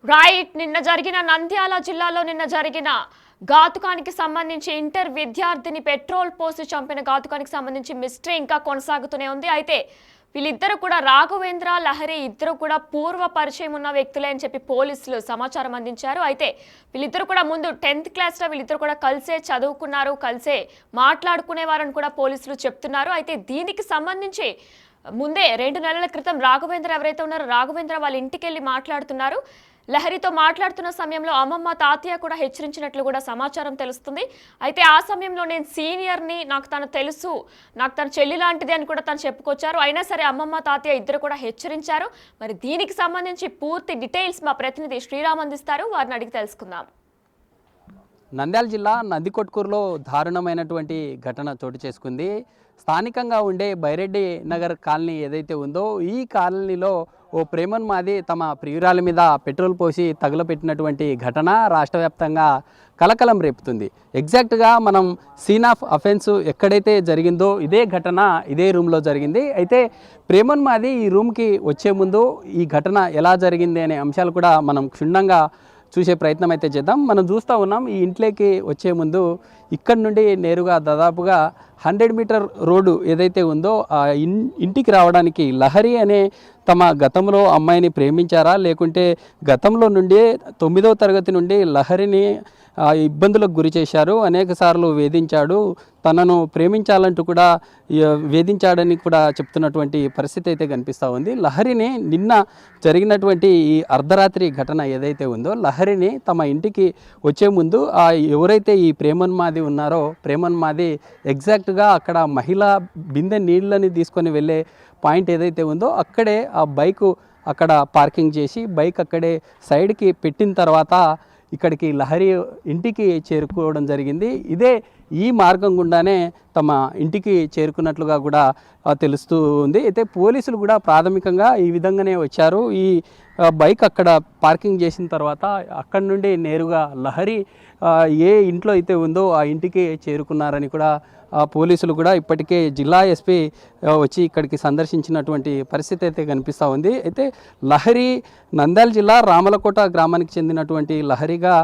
నిన్న జరిగిన నంద్యాల జిల్లాలో నిన్న జరిగిన ఘాతుకానికి సంబంధించి ఇంటర్ విద్యార్థిని పెట్రోల్ పోసి చంపిన ఘాతుకానికి సంబంధించి మిస్టరీ ఇంకా కొనసాగుతూనే ఉంది. అయితే వీళ్ళిద్దరూ కూడా రాఘవేంద్ర, లహరి ఇద్దరు కూడా పూర్వ పరిచయం ఉన్న వ్యక్తులే అని చెప్పి పోలీసులు సమాచారం అందించారు. అయితే వీళ్ళిద్దరు కూడా ముందు 10th క్లాస్లో వీళ్ళిద్దరు కూడా కలిసే చదువుకున్నారు, కలిసే మాట్లాడుకునేవారని కూడా పోలీసులు చెప్తున్నారు. అయితే దీనికి సంబంధించి ముందే 2 నెలల క్రితం రాఘవేంద్ర ఎవరైతే ఉన్నారో రాఘవేంద్ర వాళ్ళ ఇంటికి వెళ్ళి మాట్లాడుతున్నారు. లహరితో మాట్లాడుతున్న సమయంలో అమ్మమ్మ, తాతయ్య కూడా హెచ్చరించినట్లు కూడా సమాచారం తెలుస్తుంది. అయితే ఆ సమయంలో నేను సీనియర్ని, నాకు తను తెలుసు, నాకు తన చెల్లి లాంటిది అని కూడా తను చెప్పుకొచ్చారు. అయినా సరే అమ్మమ్మ, తాతయ్య ఇద్దరు కూడా హెచ్చరించారు. మరి దీనికి సంబంధించి పూర్తి డీటెయిల్స్ మా ప్రతినిధి శ్రీరామ్ అందిస్తారు. వారిని అడిగి తెలుసుకుందాం. నంద్యాల జిల్లా నందికొట్కూరులో దారుణమైనటువంటి ఘటన చోటు చేసుకుంది. స్థానికంగా ఉండే బైరెడ్డి నగర్ కాలనీ ఏదైతే ఉందో ఈ కాలనీలో ఓ ప్రేమన్మాది తమ ప్రియురాల మీద పెట్రోల్ పోసి తగులపెట్టినటువంటి ఘటన రాష్ట్ర వ్యాప్తంగా కలకలం రేపుతుంది. ఎగ్జాక్ట్గా మనం సీన్ ఆఫ్ అఫెన్స్ ఎక్కడైతే జరిగిందో ఇదే ఘటన ఇదే రూమ్లో జరిగింది. అయితే ప్రేమన్మాది ఈ రూమ్కి వచ్చే ముందు ఈ ఘటన ఎలా జరిగింది అనే అంశాలు కూడా మనం క్షుణ్ణంగా చూసే ప్రయత్నం అయితే చేద్దాం. మనం చూస్తూ ఉన్నాం, ఈ ఇంట్లోకి వచ్చే ముందు ఇక్కడ నుండి నేరుగా దాదాపుగా 100 మీటర్ రోడ్డు ఏదైతే ఉందో ఆ ఇంటికి రావడానికి లహరి అనే తమ గతంలో అమ్మాయిని ప్రేమించారా, లేకుంటే గతంలో నుండి 9వ తరగతి నుండి లహరిని ఇబ్బందులకు గురి చేశారు, అనేక సార్లు వేధించాడు, తనను ప్రేమించాలంటూ కూడా వేధించాడని కూడా చెప్తున్నటువంటి పరిస్థితి అయితే కనిపిస్తూ ఉంది. లహరిని నిన్న జరిగినటువంటి ఈ అర్ధరాత్రి ఘటన ఏదైతే ఉందో లహరిని తమ ఇంటికి వచ్చే ముందు ఎవరైతే ఈ ప్రేమన్మాది ఉన్నారో ప్రేమన్మాది ఎగ్జాక్ట్గా అక్కడ మహిళా బిందె నీళ్ళని తీసుకొని వెళ్ళే పాయింట్ ఏదైతే ఉందో అక్కడే ఆ బైకు అక్కడ పార్కింగ్ చేసి బైక్ అక్కడే సైడ్కి పెట్టిన తర్వాత ఇక్కడికి లహరి ఇంటికి చేరుకోవడం జరిగింది. ఈ మార్గం గుండానే తమ ఇంటికి చేరుకున్నట్లుగా కూడా తెలుస్తూ ఉంది. అయితే పోలీసులు కూడా ప్రాథమికంగా ఈ విధంగానే వచ్చారు. ఈ బైక్ అక్కడ పార్కింగ్ చేసిన తర్వాత అక్కడి నుండి నేరుగా లహరి ఏ ఇంట్లో అయితే ఉందో ఆ ఇంటికి చేరుకున్నారని కూడా పోలీసులు కూడా ఇప్పటికే జిల్లా ఎస్పీ వచ్చి ఇక్కడికి సందర్శించినటువంటి పరిస్థితి అయితే కనిపిస్తూ ఉంది. అయితే లహరి నంద్యాల జిల్లా రామలకోట గ్రామానికి చెందినటువంటి లహరిగా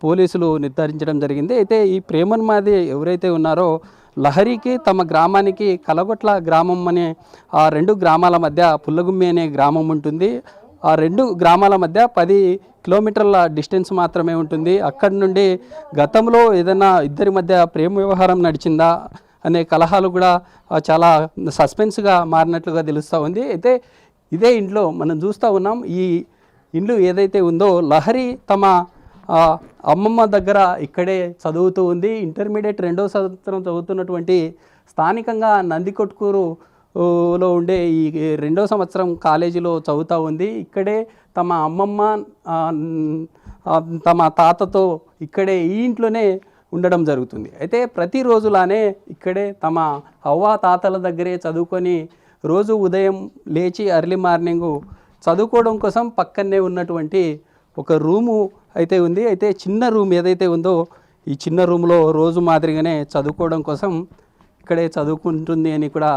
పోలీసులు నిర్ధారించడం జరిగింది. అయితే ఈ ప్రేమన్మాది ఎవరైతే ఉన్నారో లహరికి తమ గ్రామానికి కలగొట్ల గ్రామం అనే ఆ 2 గ్రామాల మధ్య పుల్లగుమ్మి అనే గ్రామం ఉంటుంది. ఆ 2 గ్రామాల మధ్య 10 కిలోమీటర్ల డిస్టెన్స్ మాత్రమే ఉంటుంది. అక్కడి నుండి గతంలో ఏదైనా ఇద్దరి మధ్య ప్రేమ వ్యవహారం నడిచిందా అనే కలహాలు కూడా చాలా సస్పెన్స్గా మారినట్లుగా తెలుస్తూ ఉంది. అయితే ఇదే ఇంట్లో మనం చూస్తూ ఉన్నాం. ఈ ఇల్లు ఏదైతే ఉందో లహరి తమ అమ్మమ్మ దగ్గర ఇక్కడే చదువుతూ ఉంది. ఇంటర్మీడియట్ 2వ సంవత్సరం చదువుతున్నటువంటి స్థానికంగా నందికొట్కూరులో ఉండే ఈ 2వ సంవత్సరం కాలేజీలో చదువుతూ ఉంది. ఇక్కడే తమ అమ్మమ్మ తమ తాతతో ఇక్కడే ఈ ఇంట్లోనే ఉండడం జరుగుతుంది. అయితే ప్రతిరోజులానే ఇక్కడే తమ అవ్వ తాతల దగ్గరే చదువుకొని రోజు ఉదయం లేచి ఎర్లీ మార్నింగు చదువుకోవడం కోసం పక్కనే ఉన్నటువంటి ఒక రూము అయితే ఉంది. అయితే చిన్న రూమ్ ఏదైతే ఉందో ఈ చిన్న రూమ్లో రోజు మాదిరిగానే చదువుకోవడం కోసం ఇక్కడే చదువుకుంటుంది అని కూడా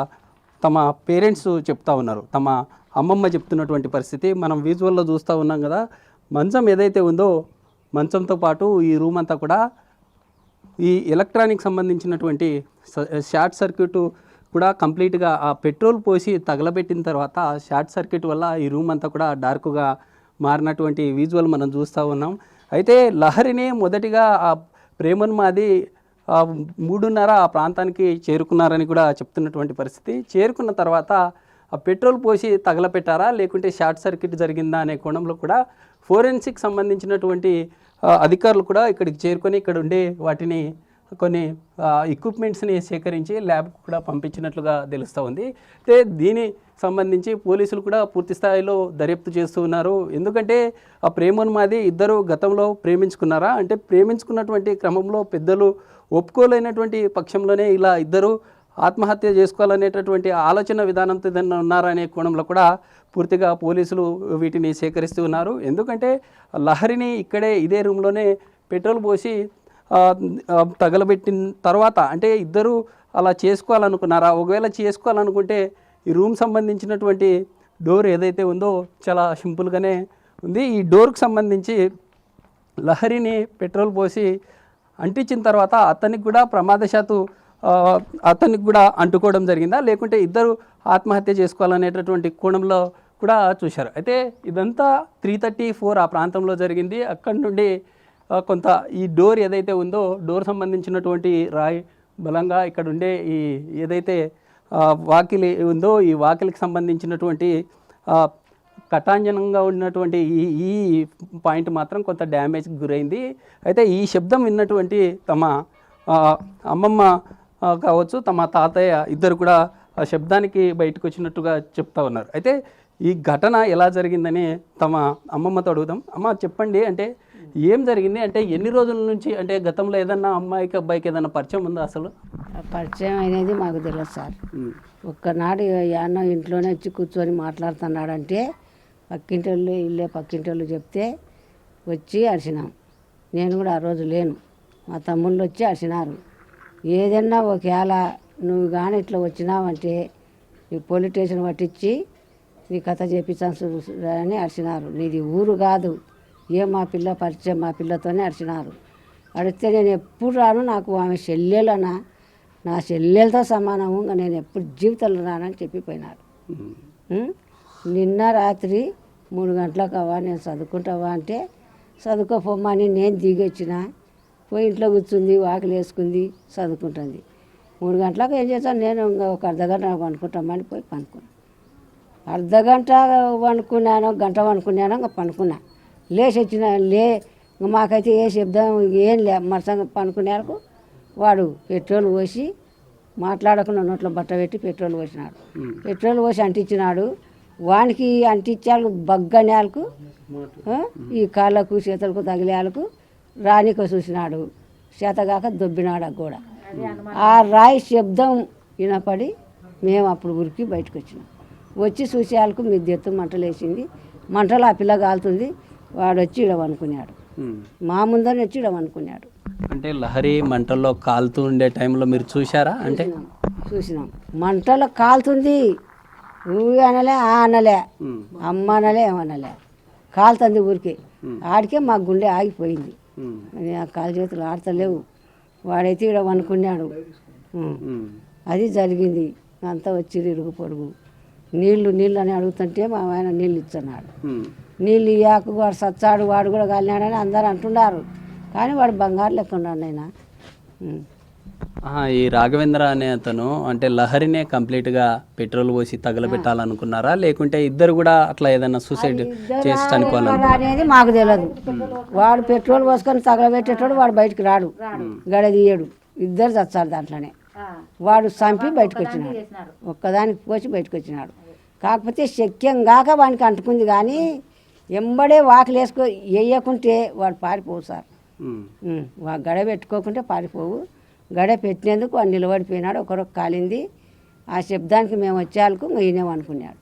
తమ పేరెంట్స్ చెప్తా ఉన్నారు. తమ అమ్మమ్మ చెప్తున్నటువంటి పరిస్థితి మనం విజువల్లో చూస్తూ ఉన్నాం కదా. మంచం ఏదైతే ఉందో మంచంతో పాటు ఈ రూమ్ అంతా కూడా ఈ ఎలక్ట్రానిక్ సంబంధించినటువంటి షార్ట్ సర్క్యూట్ కూడా కంప్లీట్గా ఆ పెట్రోల్ పోసి తగలబెట్టిన తర్వాత షార్ట్ సర్క్యూట్ వల్ల ఈ రూమ్ అంతా కూడా డార్క్గా మారినటువంటి విజువల్ మనం చూస్తూ ఉన్నాం. అయితే లహరిని మొదటిగా ఆ ప్రేమన్మాది 3:30 ఆ ప్రాంతానికి చేరుకున్నారని కూడా చెప్తున్నటువంటి పరిస్థితి. చేరుకున్న తర్వాత ఆ పెట్రోల్ పోసి తగలపెట్టారా లేకుంటే షార్ట్ సర్క్యూట్ జరిగిందా అనే కోణంలో కూడా ఫోరెన్సిక్ సంబంధించినటువంటి అధికారులు కూడా ఇక్కడికి చేరుకొని ఇక్కడ ఉండే వాటిని కొన్ని ఎక్విప్మెంట్స్ని సేకరించి ల్యాబ్కు కూడా పంపించినట్లుగా తెలుస్తూ ఉంది. అయితే దీని సంబంధించి పోలీసులు కూడా పూర్తి స్థాయిలో దర్యాప్తు చేస్తూ ఉన్నారు. ఎందుకంటే ఆ ప్రేమన్మాది ఇద్దరు గతంలో ప్రేమించుకున్నారా అంటే ప్రేమించుకున్నటువంటి క్రమంలో పెద్దలు ఒప్పుకోలేనటువంటి పక్షంలోనే ఇలా ఇద్దరు ఆత్మహత్య చేసుకోవాలనేటటువంటి ఆలోచన విధానంతో ఏదైనా ఉన్నారనే కోణంలో కూడా పూర్తిగా పోలీసులు వీటిని సేకరిస్తూ ఉన్నారు. ఎందుకంటే లహరిని ఇక్కడే ఇదే రూమ్లోనే పెట్రోల్ పోసి తగలబెట్టిన తర్వాత అంటే ఇద్దరు అలా చేసుకోవాలనుకున్నారా, ఒకవేళ చేసుకోవాలనుకుంటే ఈ రూమ్ సంబంధించినటువంటి డోర్ ఏదైతే ఉందో చాలా సింపుల్గానే ఉంది. ఈ డోర్కు సంబంధించి లహరిని పెట్రోల్ పోసి అంటించిన తర్వాత అతనికి కూడా ప్రమాదశాత్తు అతనికి కూడా అంటుకోవడం జరిగిందా, లేకుంటే ఇద్దరు ఆత్మహత్య చేసుకోవాలనేటటువంటి కోణంలో కూడా చూశారు. అయితే ఇదంతా 3:34 ఆ ప్రాంతంలో జరిగింది. అక్కడి నుండి కొంత ఈ డోర్ ఏదైతే ఉందో డోర్ సంబంధించినటువంటి రాయి బలంగా ఇక్కడ ఉండే ఈ ఏదైతే వాకిలి ఉందో ఈ వాకిలికి సంబంధించినటువంటి కటాంజనంగా ఉన్నటువంటి ఈ పాయింట్ మాత్రం కొంత డ్యామేజ్కి గురైంది. అయితే ఈ శబ్దం విన్నటువంటి తమ అమ్మమ్మ కావచ్చు, తమ తాతయ్య ఇద్దరు కూడా ఆ శబ్దానికి బయటకు వచ్చినట్టుగా చెప్తా ఉన్నారు. అయితే ఈ ఘటన ఎలా జరిగిందని తమ అమ్మమ్మతో అడుగుదాం. అమ్మ చెప్పండి, అంటే ఏం జరిగింది, అంటే ఎన్ని రోజుల నుంచి, అంటే గతంలో ఏదన్నా అమ్మాయికి అబ్బాయికి ఏదన్నా పరిచయం ఉందా అసలు? పరిచయం అనేది మాకు తెలియదు సార్. ఒక్కనాడు యాన్న ఇంట్లోనే వచ్చి కూర్చొని మాట్లాడుతున్నాడంటే పక్కింటోళ్ళు ఇల్లే పక్కింటోళ్ళు చెప్తే వచ్చి అరిచినాం. నేను కూడా ఆ రోజు లేను, మా తమ్ముళ్ళు వచ్చి అరిచినారు. ఏదన్నా ఒకవేళ నువ్వు కానీ ఇట్లా వచ్చినావంటే నీ పోలీస్ స్టేషన్ పట్టించి నీ కథ చేపించాల్సి అని అరిచినారు. నీది ఊరు కాదు, మా పిల్ల పరిచయం, మా పిల్లతోనే అరిచినారు. అడిగితే నేను ఎప్పుడు రాను, నాకు ఆమె చెల్లెలనా, నా చెల్లెలతో సమానము, ఇంకా నేను ఎప్పుడు జీవితంలో రానని చెప్పిపోయినారు. నిన్న రాత్రి 3 గంటలకు అవ్వా నేను చదువుకుంటావా అంటే చదువుకోపోమ్మని నేను దిగొచ్చిన, పోయి ఇంట్లో కూర్చుంది, వాకిలు వేసుకుంది, చదువుకుంటుంది. 3 గంటలకు ఏం చేస్తాను, నేను ఇంకా ఒక అర్ధగంట పండుకుంటామని పోయి పనుకున్నాను. అర్ధగంట పండుకున్నాను, గంట పండుకున్నాను, ఇంకా పనుకున్నా. లేచి వచ్చిన ఇంకా మాకైతే ఏ శబ్దం ఏం లే. మరసంగా పనుకునేకు వాడు పెట్రోల్ పోసి మాట్లాడకుండా నోట్లో బట్ట పెట్టి పెట్రోల్ పోసినాడు. పెట్రోల్ పోసి అంటించినాడు. వానికి అంటించాలకు బగ్గనేలకు ఈ కాళ్ళకు చేతులకు తగిలేలకు రానికో చూసినాడు. చేతగాక దొబ్బినాడు ఆ గోడ. ఆ రాయి శబ్దం వినపడి మేము అప్పుడు ఉరికి బయటకు వచ్చినాం. వచ్చి చూసేయాలకు మిద్దెత్తు మంటలు వేసింది. మంటలు ఆ పిల్ల కాలుతుంది. వాడు వచ్చి ఇడవనుకున్నాడు, మా ముందర వచ్చి ఇడవనుకున్నాడు. అంటే లహరి మంటల్లో కాలుతూ ఉండే టైంలో మీరు చూసారా? అంటే చూసినాం, మంటలో కాలుతుంది. ఊరి అనలే, ఆ అనలే, అమ్మ అనలే, ఏమనలే, కాలుతుంది ఊరికి. ఆడికే మా గుండె ఆగిపోయింది. ఆ కాలు చేతులు ఆడతలేవు. వాడైతే ఇక్కడ అనుకున్నాడు. అది జరిగింది. అంతా వచ్చి ఇరుగు పొరుగు నీళ్ళు అని అడుగుతుంటే మా ఆయన నీళ్ళు ఇస్తున్నాడు. నీళ్ళు ఇయ్యాకు వాడు సచ్చాడు, వాడు కూడా కాలినాడని అందరు అంటున్నారు. కానీ వాడు బంగారు లెక్క ఉన్నాడు. ఆయన ఈ రాఘవేంద్ర అనే అతను అంటే లహరినే కంప్లీట్గా పెట్రోల్ పోసి తగలబెట్టాలనుకున్నారా, లేకుంటే ఇద్దరు కూడా అట్లా ఏదైనా సూసైడ్ చేసి చనిపోవాలనుకున్నారా అనేది మాకు తెలియదు. వాడు పెట్రోల్ పోసుకొని తగలబెట్టేటోడు, వాడు బయటికి రాడు, గడదీయడు. ఇద్దరు చచ్చారు దాంట్లోనే. వాడు చంపి బయటకు వచ్చినాడు, ఒక్కదానికి పోసి బయటకు వచ్చినాడు. కాకపోతే శక్యం కాక వానికి అంటుకుంది. కానీ ఎంబడే వాకిలు వేయకుంటే వాడు పారిపోవు సార్. గడ పెట్టుకోకుంటే పారిపోవు. గడ పెట్టినందుకు వాడు నిలబడిపోయినాడు. ఒకరొక కాలింది. ఆ శబ్దానికి మేము వచ్చేందుకు ఈయనేమనుకున్నాడు.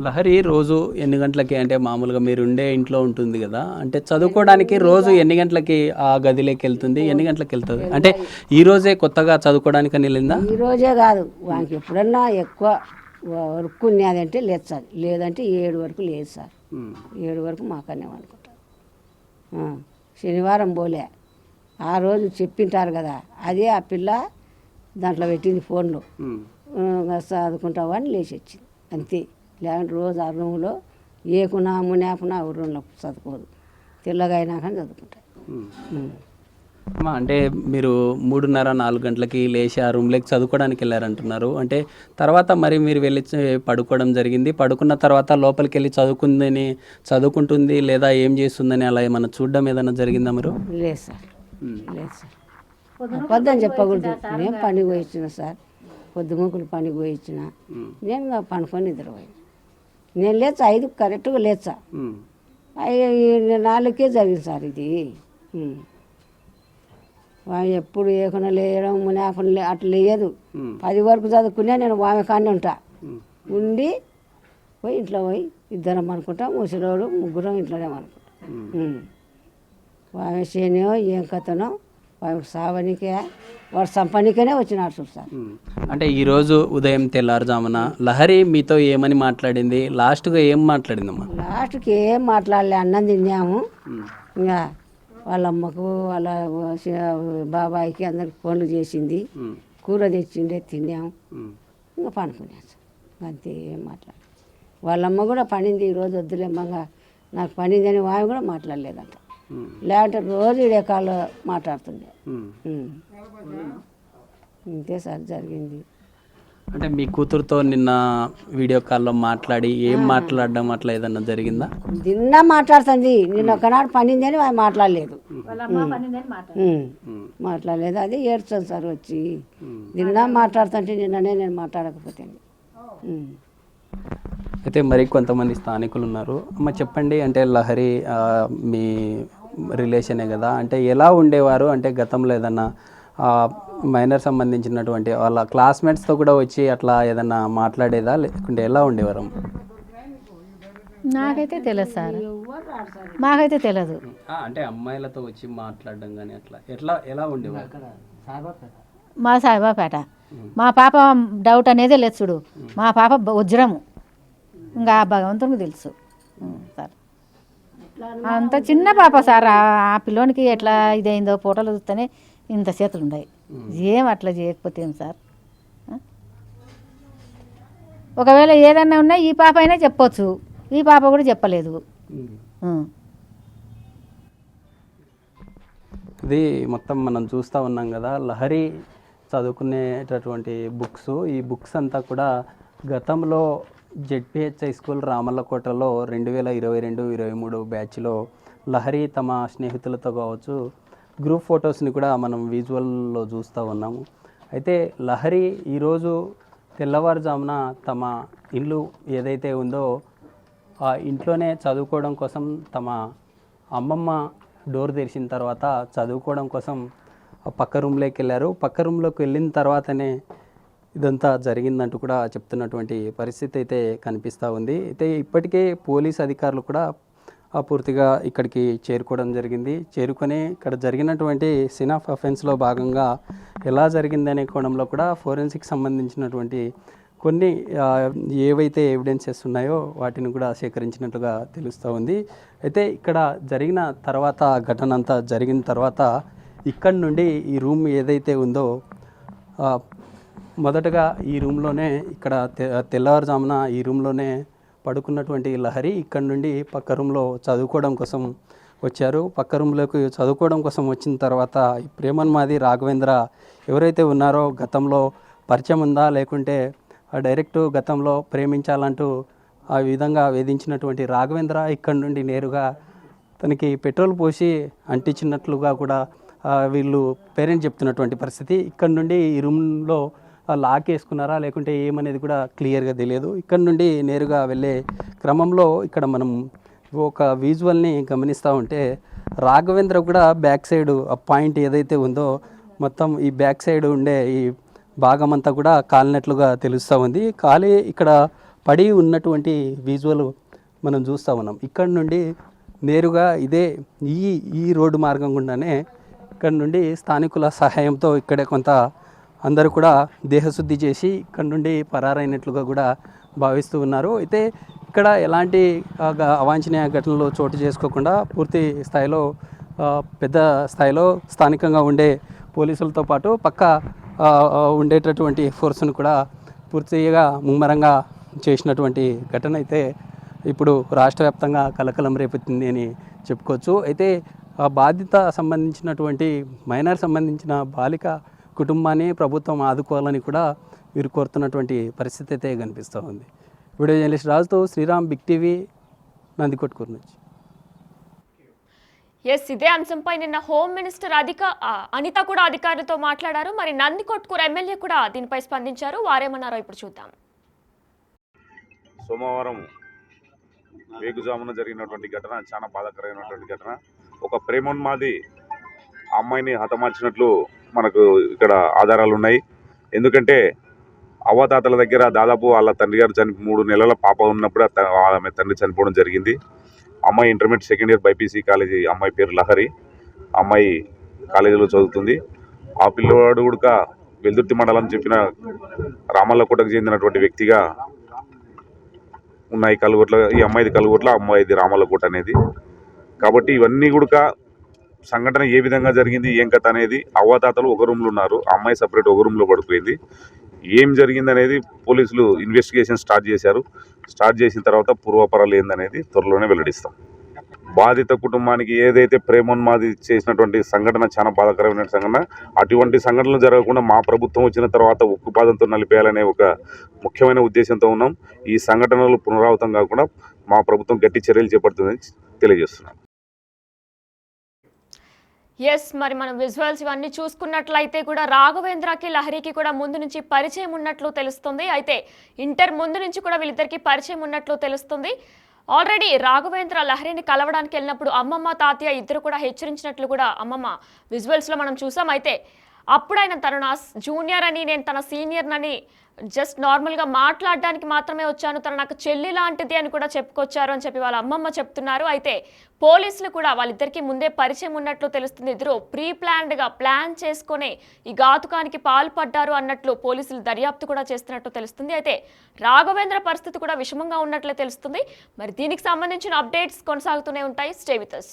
లహరి రోజు ఎన్ని గంటలకి, అంటే మామూలుగా మీరు ఉండే ఇంట్లో ఉంటుంది కదా, అంటే చదువుకోవడానికి రోజు ఎన్ని గంటలకి ఆ గదిలోకి వెళ్తుంది, ఎన్ని గంటలకు వెళ్తుంది? అంటే ఈ రోజే కొత్తగా చదువుకోవడానికి వెళ్ళిందా? ఈ రోజే కాదు, వానికి ఎప్పుడన్నా ఎక్కువ వర్క్ ఉన్నదంటే లేదు సార్, లేదంటే 7 వరకు లేదు సార్. 7 వరకు మాకనే అనుకుంటారు. శనివారం పోలే, ఆ రోజు చెప్పింటారు కదా, అదే ఆ పిల్ల దాంట్లో పెట్టింది ఫోన్లో. చదువుకుంటావా అని లేచి వచ్చింది అంతే. లేకుంటే రోజు ఆ రూమ్లో ఏకునా మునేపునా రూమ్లో చదువుకోదు. తెల్లగా అయినా కానీ చదువుకుంటారు. అంటే మీరు 3:30-4 గంటలకి లేచి ఆ రూమ్లోకి చదువుకోవడానికి వెళ్ళారంటున్నారు. అంటే తర్వాత మరి మీరు వెళ్ళి పడుకోవడం జరిగింది. పడుకున్న తర్వాత లోపలికి వెళ్ళి చదువుకుంటుంది లేదా ఏం చేస్తుందని అలా ఏమన్నా చూడడం ఏదైనా జరిగిందా మీరు? లేదు సార్, లేదు సార్. పొద్దుని చెప్పకూడదు. నేను పనికి పోయి ఇచ్చిన సార్, పొద్దుముకులు పనికి పోయి ఇచ్చిన. నేను పనుకొని నిద్రపోయి నేను లేచా 5 కరెక్ట్గా లేచా. 4కే జరిగింది సార్ ఇది. ఎప్పుడు ఏకున లేయడం మునాకున అట్లా లేయదు. 10 వరకు చదువుకునే నేను ఆమె కానే ఉంటా. ఉండి పోయి ఇంట్లో పోయి ఇద్దరం అనుకుంటాం, ముసలోడు ముగ్గురం ఇంట్లోనే అనుకుంటాం. ఆమె శనియో ఏం కథనో వాడు సావనికే వాడు సంపనికనే వచ్చినాడు చూడు సార్. అంటే ఈరోజు ఉదయం తెల్లారుజామున లహరి మీతో ఏమని మాట్లాడింది, లాస్ట్గా ఏం మాట్లాడిందమ్మా? లాస్ట్కి ఏం మాట్లాడలే, అన్నం తిన్నాము. ఇంకా వాళ్ళ అమ్మకు వాళ్ళ బాబాయికి అందరికి ఫోన్లు చేసింది, కూర తెచ్చిండే తిన్నాము, ఇంకా పండుకున్నాం సార్. అంతే, ఏం మాట్లాడ. వాళ్ళమ్మ కూడా పనింది ఈరోజు వద్దులేమ్మగా నాకు పనిందని వాయి కూడా మాట్లాడలేదంట. లేదంటే రోజు ఇడే కాళ్ళు మాట్లాడుతుండే. ఇంతే సార్ జరిగింది. అంటే మీ కూతురుతో నిన్న వీడియో కాల్లో మాట్లాడి ఏం మాట్లాడడం అట్లా ఏదన్నా జరిగిందా? నిన్న మాట్లాడుతుంది, నిన్న ఒకనాడు పనిందని వాయి మాట్లాడలేదు. మాట్లాడలేదు, అది ఏడ్చాను సార్ వచ్చి. నిన్న మాట్లాడుతుంటే నిన్ననే నేను మాట్లాడకపోతే. అయితే మరి కొంతమంది స్థానికులు ఉన్నారు. అమ్మ చెప్పండి, అంటే లహరి మీ రిలేషనే కదా, అంటే ఎలా ఉండేవారు? అంటే గతంలో ఏదన్నా మైనర్ సంబంధించినటువంటి వాళ్ళ క్లాస్మేట్స్తో కూడా వచ్చి అట్లా ఏదన్నా మాట్లాడేదా, లేకుంటే ఎలా ఉండేవారు? నాకైతే తెలియదు సార్, మాకైతే తెలియదు. అంటే అమ్మాయిలతో వచ్చి మాట్లాడడం కానీ అట్లా ఎట్లా ఎలా ఉండేవారు? మా సాయిబాపేట మా పాప డౌట్ అనేది లేదు చూడు, మా పాప వజ్రము, ఇంకా భగవంతునికి తెలుసు సార్. అంత చిన్న పాప సార్, ఆ పిల్లోనికి ఎట్లా ఇదైందో ఫోటోలు చూస్తేనే ఇంత చేతులు ఉన్నాయి. ఏం అట్లా చేయకపోతే ఏం సార్? ఒకవేళ ఏదన్నా ఉన్నా ఈ పాప అయినా చెప్పొచ్చు, ఈ పాప కూడా చెప్పలేదు. ఇది మొత్తం మనం చూస్తూ ఉన్నాం కదా, లహరి చదువుకునేటటువంటి బుక్స్, ఈ బుక్స్ అంతా కూడా గతంలో జెడ్పిహెచ్ఐ స్కూల్ రామల్లకోటలో 2022-23 బ్యాచ్లో లహరి తమ స్నేహితులతో కావచ్చు గ్రూప్ ఫొటోస్ని కూడా మనం విజువల్లో చూస్తూ ఉన్నాము. అయితే లహరి ఈరోజు తెల్లవారుజామున తమ ఇల్లు ఏదైతే ఉందో ఆ ఇంట్లోనే చదువుకోవడం కోసం తమ అమ్మమ్మ డోర్ తెరిచిన తర్వాత చదువుకోవడం కోసం పక్క రూమ్లోకి వెళ్ళారు. పక్క రూమ్లోకి వెళ్ళిన తర్వాతనే ఇదంతా జరిగిందంటూ కూడా చెప్తున్నటువంటి పరిస్థితి అయితే కనిపిస్తూ ఉంది. అయితే ఇప్పటికే పోలీస్ అధికారులు కూడా పూర్తిగా ఇక్కడికి చేరుకోవడం జరిగింది. చేరుకొని ఇక్కడ జరిగినటువంటి సీన్ ఆఫ్ అఫెన్స్లో భాగంగా ఎలా జరిగిందనే కోణంలో కూడా ఫోరెన్సిక్ సంబంధించినటువంటి కొన్ని ఏవైతే ఎవిడెన్సెస్ ఉన్నాయో వాటిని కూడా సేకరించినట్టుగా తెలుస్తూ ఉంది. అయితే ఇక్కడ జరిగిన తర్వాత, ఘటన అంతా జరిగిన తర్వాత ఇక్కడి నుండి ఈ రూమ్ ఏదైతే ఉందో మొదటగా ఈ రూమ్లోనే ఇక్కడ తెల్లవారుజామున ఈ రూమ్లోనే పడుకున్నటువంటి లహరి ఇక్కడి నుండి పక్క రూమ్లో చదువుకోవడం కోసం వచ్చారు. పక్క రూమ్లోకి చదువుకోవడం కోసం వచ్చిన తర్వాత ఈ ప్రేమన్మాది రాఘవేంద్ర ఎవరైతే ఉన్నారో గతంలో పరిచయం ఉందా, లేకుంటే డైరెక్ట్ గతంలో ప్రేమించాలంటూ ఆ విధంగా వేధించినటువంటి రాఘవేంద్ర ఇక్కడి నుండి నేరుగా తనకి పెట్రోల్ పోసి అంటించినట్లుగా కూడా వీళ్ళు పేరెంట్ చెప్తున్నటువంటి పరిస్థితి. ఇక్కడ నుండి ఈ రూమ్లో లాక్ వేసుకున్నారా లేకుంటే ఏమనేది కూడా క్లియర్గా తెలియదు. ఇక్కడ నుండి నేరుగా వెళ్ళే క్రమంలో ఇక్కడ మనం ఒక విజువల్ని గమనిస్తూ ఉంటే రాఘవేంద్ర కూడా బ్యాక్ సైడ్ ఆ పాయింట్ ఏదైతే ఉందో మొత్తం ఈ బ్యాక్ సైడ్ ఉండే ఈ భాగం అంతా కూడా కాలినట్లుగా తెలుస్తూ ఉంది. కాలి ఇక్కడ పడి ఉన్నటువంటి విజువల్ మనం చూస్తూ ఉన్నాం. ఇక్కడ నుండి నేరుగా ఇదే ఈ రోడ్డు మార్గం గుండానే ఇక్కడ నుండి స్థానికుల సహాయంతో ఇక్కడే కొంత అందరూ కూడా దేహశుద్ధి చేసి ఇక్కడ నుండి పరారైనట్లుగా కూడా భావిస్తూ ఉన్నారు. అయితే ఇక్కడ ఎలాంటి అవాంఛనీయ ఘటనలు చోటు చేసుకోకుండా పూర్తి స్థాయిలో పెద్ద స్థాయిలో స్థానికంగా ఉండే పోలీసులతో పాటు పక్క ఉండేటటువంటి ఫోర్స్ను కూడా పూర్తిగా ముమ్మరంగా చేసినటువంటి ఘటన అయితే ఇప్పుడు రాష్ట్ర వ్యాప్తంగా కలకలం రేపుతుంది అని చెప్పుకోవచ్చు. అయితే బాధిత సంబంధించినటువంటి మైనర్ సంబంధించిన బాలిక కుటుంబాన్ని ప్రభుత్వం ఆదుకోవాలని కూడా వీరు కోరుతున్నటువంటి పరిస్థితి అయితే కనిపిస్తూ ఉంది. వీడియో జర్నలిస్ట్ రాజుతో శ్రీరామ్, బిగ్ టీవీ, నందికొట్కూరు నుంచి. ఇదే అంశంపై నిన్న హోమ్ మినిస్టర్ అనిత కూడా అధికారులతో మాట్లాడారు. మరి నందికొట్కూరు ఎమ్మెల్యే కూడా దీనిపై స్పందించారు. వారేమన్నారో ఇప్పుడు చూద్దాం. సోమవారం వేకుజామున జరిగినటువంటి ఘటన చాలా బాధాకరమైనటువంటి ఘటన. ఒక ప్రేమోన్మాది అమ్మాయిని హతమార్చినట్లు మనకు ఇక్కడ ఆధారాలు ఉన్నాయి. ఎందుకంటే అవ్వాతాతల దగ్గర దాదాపు వాళ్ళ తండ్రి గారు 3 నెలల పాప ఉన్నప్పుడు ఆమె తండ్రి చనిపోవడం జరిగింది. అమ్మాయి intermediate second year BiPC college, అమ్మాయి పేరు లహరి. అమ్మాయి కాలేజీలో చదువుతుంది. ఆ పిల్లవాడు కూడా వెల్దుర్తి మండలం చెప్పిన రామల్లకోటకు చెందినటువంటి వ్యక్తిగా ఉన్నాయి. కలుగుట్ల ఈ అమ్మాయిది కలుగుట్ల, అమ్మాయిది రామల్లకోట అనేది. కాబట్టి ఇవన్నీ కూడా సంఘటన ఏ విధంగా జరిగింది, ఏం కథ అనేది అవ్వాతాతలు ఒక రూమ్లో ఉన్నారు, అమ్మాయి సపరేట్ ఒక రూమ్లో పడిపోయింది. ఏం జరిగింది అనేది పోలీసులు ఇన్వెస్టిగేషన్ స్టార్ట్ చేశారు. స్టార్ట్ చేసిన తర్వాత పూర్వాపరాలు ఏందనేది త్వరలోనే వెల్లడిస్తాం. బాధిత కుటుంబానికి ఏదైతే ప్రేమోన్మాది చేసినటువంటి సంఘటన చాలా బాధాకరమైన సంఘటన. అటువంటి సంఘటనలు జరగకుండా మా ప్రభుత్వం వచ్చిన తర్వాత ఉక్కుపాదంతో నలిపేయాలనే ఒక ముఖ్యమైన ఉద్దేశంతో ఉన్నాం. ఈ సంఘటనలు పునరావృతం కాకుండా మా ప్రభుత్వం గట్టి చర్యలు చేపడుతుందని తెలియజేస్తున్నాం. ఎస్, మరి మనం విజువల్స్ ఇవన్నీ చూసుకున్నట్లయితే కూడా రాఘవేంద్రకి లహరికి కూడా ముందు నుంచి పరిచయం ఉన్నట్లు తెలుస్తుంది. అయితే ఇంటర్ ముందు నుంచి కూడా వీళ్ళిద్దరికి పరిచయం ఉన్నట్లు తెలుస్తుంది. ఆల్రెడీ రాఘవేంద్ర లహరిని కలవడానికి వెళ్ళినప్పుడు అమ్మమ్మ తాతయ్య ఇద్దరు కూడా హెచ్చరించినట్లు కూడా అమ్మమ్మ విజువల్స్లో మనం చూసాం. అయితే అప్పుడు ఆయన తను నా జూనియర్ అని, నేను తన సీనియర్ అని జస్ట్ నార్మల్గా మాట్లాడడానికి మాత్రమే వచ్చాను, తను నాకు చెల్లి లాంటిది అని కూడా చెప్పుకొచ్చారు అని చెప్పి వాళ్ళ అమ్మమ్మ చెప్తున్నారు. అయితే పోలీసులు కూడా వాళ్ళిద్దరికీ ముందే పరిచయం ఉన్నట్లు తెలుస్తుంది. ఇద్దరు ప్లాన్ చేసుకునే ఈ ఘాతుకానికి పాల్పడ్డారు అన్నట్లు పోలీసులు దర్యాప్తు కూడా చేస్తున్నట్టు తెలుస్తుంది. అయితే రాఘవేంద్ర పరిస్థితి కూడా విషమంగా ఉన్నట్లే తెలుస్తుంది. మరి దీనికి సంబంధించిన అప్డేట్స్ కొనసాగుతూనే ఉంటాయి. Stay with us.